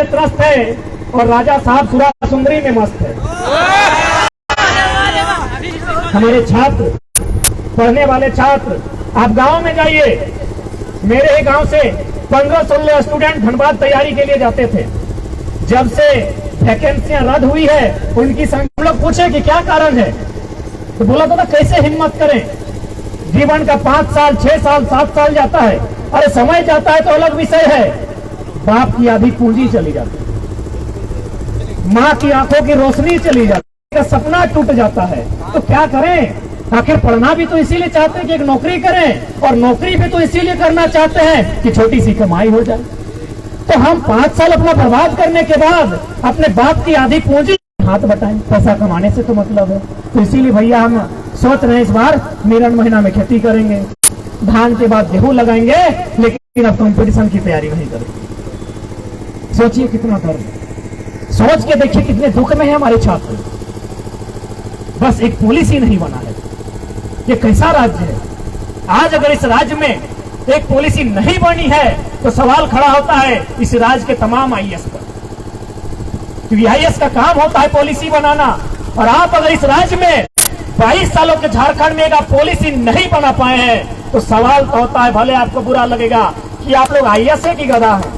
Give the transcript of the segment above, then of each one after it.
से त्रस्त है और राजा साहब सुरा सुंदरी में मस्त है। हमारे छात्र, पढ़ने वाले छात्र, आप गांव में जाइए। मेरे ही गांव से 15-16 स्टूडेंट धनबाद तैयारी के लिए जाते थे। जब से वैकेंसियां रद्द हुई है उनकी संख्या, हम लोग पूछे कि क्या कारण है, तो बोला था कैसे हिम्मत करें, जीवन का 5 साल 6 साल 7 साल जाता है, अरे समय जाता है तो अलग विषय है, बाप की आधी पूंजी चली जाती है, माँ की आंखों की रोशनी चली जाती है, सपना टूट जाता है, तो क्या करें। आखिर पढ़ना भी तो इसीलिए चाहते हैं कि एक नौकरी करें, और नौकरी भी तो इसीलिए करना चाहते हैं कि छोटी सी कमाई हो जाए। तो हम 5 साल अपना बर्बाद करने के बाद अपने बाप की आधी पूंजी हाथ बटाएं, पैसा कमाने से तो मतलब है। तो इसीलिए भैया हम सोच रहे हैं इस बार मिलन महीना में खेती करेंगे, धान के बाद गेहूं लगाएंगे, लेकिन अब कंपटीशन की तैयारी नहीं करेंगे। सोचिए कितना दर्द, सोच के देखिए कितने दुख में है हमारे छात्र। बस एक पुलिस ही नहीं बना है, ये कैसा राज्य है। आज अगर इस राज्य में एक पॉलिसी नहीं बनी है तो सवाल खड़ा होता है इस राज्य के तमाम आईएएस पर, क्योंकि आईएएस का काम होता है पॉलिसी बनाना। और आप अगर इस राज्य में 22 सालों के झारखंड में आप पॉलिसी नहीं बना पाए हैं तो सवाल तो होता है, भले आपको बुरा लगेगा कि आप लोग आईएएस है कि गधा है,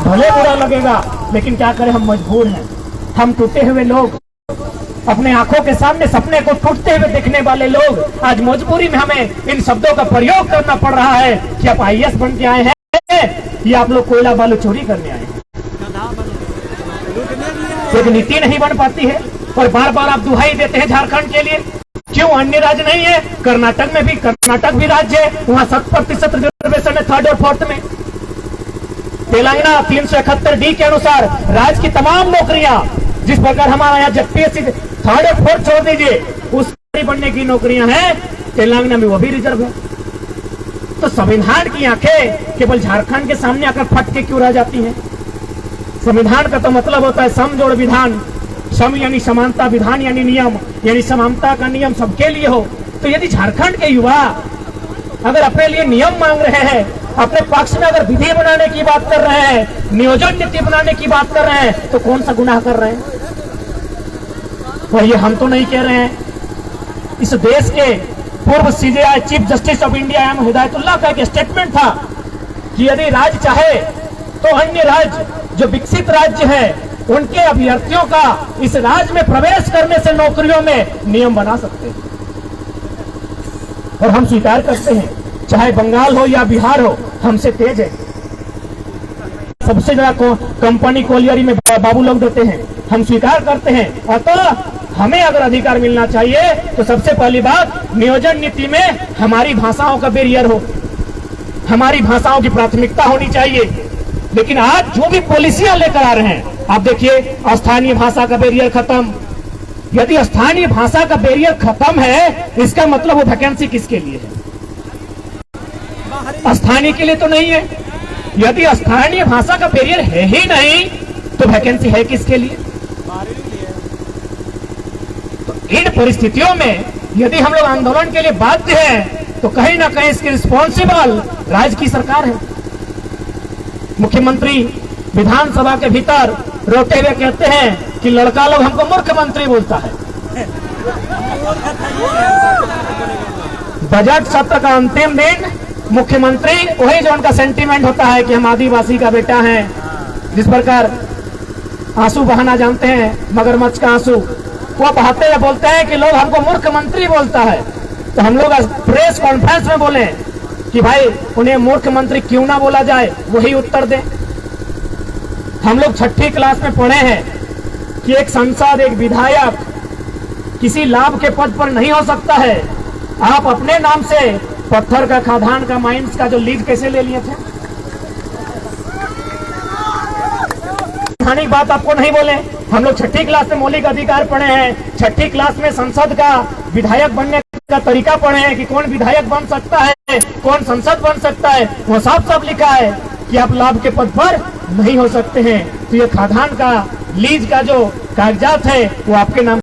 भले बुरा लगेगा, लेकिन क्या करें, हम मजबूर हैं। हम टूटे हुए लोग, अपने आंखों के सामने सपने को टूटते हुए देखने वाले लोग, आज मजबूरी में हमें इन शब्दों का प्रयोग करना पड़ रहा है कि आप आईएएस बन के आए हैं या आप लोग कोयला बालू चोरी करने आए हैं। एक नीति नहीं बन पाती है और बार बार आप दुहाई देते हैं झारखंड के लिए। क्यों अन्य राज्य नहीं है? कर्नाटक में भी, कर्नाटक भी राज्य है, वहां 7% रिजर्वेशन है 3rd और 4th में। तेलंगाना 371D के अनुसार राज्य की तमाम नौकरियां, जिस प्रकार हमारा यहाँ जेपीएससी 3rd और 4th छोड़ दीजिए, उस बनने की नौकरियां हैं तेलंगाना में, वो भी रिजर्व है। तो संविधान की आंखें केवल झारखंड के सामने आकर फट के क्यों रह जाती हैं? संविधान का तो मतलब होता है समजोड़ विधान, सम यानी समानता, विधान यानी नियम, यानी समानता का नियम सबके लिए हो। तो यदि झारखंड के युवा अगर अपने लिए नियम मांग रहे हैं, अपने पक्ष में अगर विधि बनाने की बात कर रहे हैं, नियोजन नीति बनाने की बात कर रहे हैं, तो कौन सा गुनाह कर रहे हैं? और ये हम तो नहीं कह रहे हैं, इस देश के पूर्व CJI chief justice of India M Hidayatullah का एक स्टेटमेंट था कि यदि राज्य चाहे तो अन्य राज्य जो विकसित राज्य है उनके अभ्यर्थियों का इस राज्य में प्रवेश करने से नौकरियों में नियम बना सकते हैं। और हम स्वीकार करते हैं, चाहे बंगाल हो या बिहार हो, हमसे तेज है। सबसे ज्यादा कंपनी कोलियरी में बाबू लोग देते हैं, हम स्वीकार करते हैं। अतः हमें अगर अधिकार मिलना चाहिए तो सबसे पहली बात, नियोजन नीति में हमारी भाषाओं का बैरियर हो, हमारी भाषाओं की प्राथमिकता होनी चाहिए। लेकिन आज जो भी पॉलिसियां लेकर आ रहे हैं, आप देखिए, स्थानीय भाषा का बैरियर खत्म। यदि स्थानीय भाषा का बैरियर खत्म है, इसका मतलब वो वैकेंसी किसके लिए है? स्थानीय के लिए तो नहीं है। यदि स्थानीय भाषा का बैरियर है ही नहीं तो वैकेंसी है किसके लिए? तो इन परिस्थितियों में यदि हम लोग आंदोलन के लिए बाध्य हैं तो कहीं ना कहीं इसके रिस्पॉन्सिबल राज्य की सरकार है। मुख्यमंत्री विधानसभा के भीतर रोते हुए कहते हैं कि लड़का लोग हमको मुख्यमंत्री बोलता है। बजट सत्र का अंतिम दिन मुख्यमंत्री वही जो उनका सेंटीमेंट होता है कि हम आदिवासी का बेटा है, जिस प्रकार आंसू बहाना जानते हैं, मगरमच्छ का आंसू, वो बहाते हुए बोलते हैं कि लोग हमको मुख्यमंत्री बोलता है। तो हम लोग प्रेस कॉन्फ्रेंस में बोले कि भाई उन्हें मुख्यमंत्री क्यों ना बोला जाए, वही उत्तर दें। हम लोग 6ठी क्लास में पढ़े हैं कि एक सांसद, एक विधायक किसी लाभ के पद पर नहीं हो सकता है। आप अपने नाम से पत्थर का, खादान का, माइंस का जो लीज कैसे ले लिए थे? बात आपको नहीं बोले। हम लोग 6ठी क्लास में मौलिक अधिकार पढ़े हैं, 6ठी क्लास में संसद का विधायक बनने का तरीका पढ़े हैं कि कौन विधायक बन सकता है, कौन संसद बन सकता है। वो साफ साफ लिखा है कि आप लाभ के पद पर नहीं हो सकते हैं। तो ये खादान का, लीज का जो कागजात है वो आपके नाम